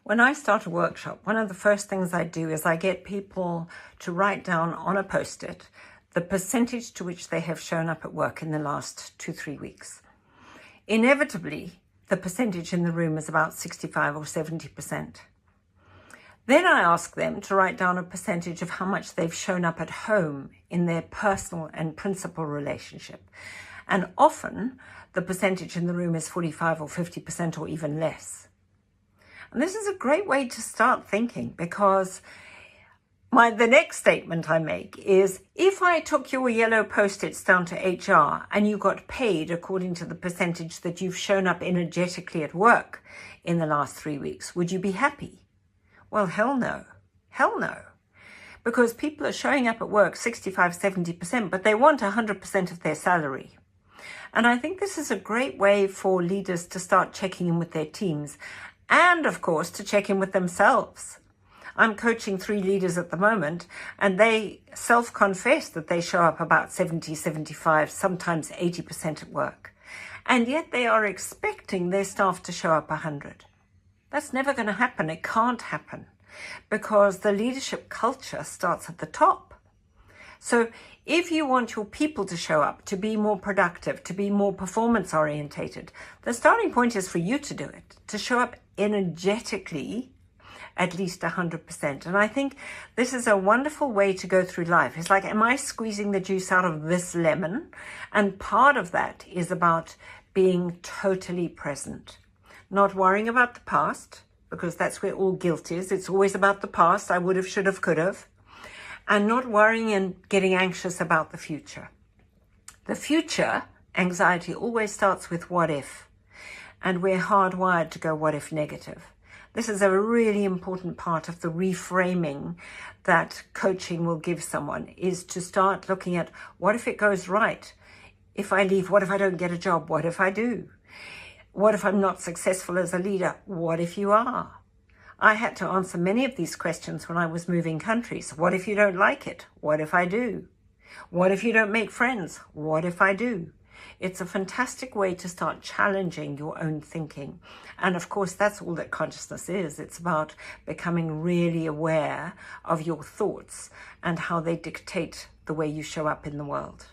When I start a workshop, one of the first things I do is I get people to write down on a Post-it the percentage to which they have shown up at work in the last 2-3 weeks. Inevitably, the percentage in the room is about 65 or 70%. Then I ask them to write down a percentage of how much they've shown up at home in their personal and principal relationship. And often the percentage in the room is 45 or 50% or even less. And this is a great way to start thinking, because the next statement I make is, if I took your yellow Post-its down to HR and you got paid according to the percentage that you've shown up energetically at work in the last 3 weeks, would you be happy? Well, hell no. Hell no. Because people are showing up at work 65, 70%, but they want 100% of their salary. And I think this is a great way for leaders to start checking in with their teams, and of course to check in with themselves. I'm coaching 3 leaders at the moment, and they self-confess that they show up about 70, 75, sometimes 80% at work. And yet they are expecting their staff to show up 100. That's never going to happen. It can't happen, because the leadership culture starts at the top. So if you want your people to show up, to be more productive, to be more performance orientated, the starting point is for you to do it, to show up energetically at least 100%. And I think this is a wonderful way to go through life. It's like, am I squeezing the juice out of this lemon? And part of that is about being totally present, not worrying about the past, because that's where all guilt is. It's always about the past. I would have, should have, could have. And not worrying and getting anxious about the future. The future anxiety always starts with what if. And we're hardwired to go what if negative. This is a really important part of the reframing that coaching will give someone, is to start looking at, what if it goes right? If I leave, what if I don't get a job? What if I do? What if I'm not successful as a leader? What if you are? I had to answer many of these questions when I was moving countries. What if you don't like it? What if I do? What if you don't make friends? What if I do? It's a fantastic way to start challenging your own thinking. And of course, that's all that consciousness is. It's about becoming really aware of your thoughts and how they dictate the way you show up in the world.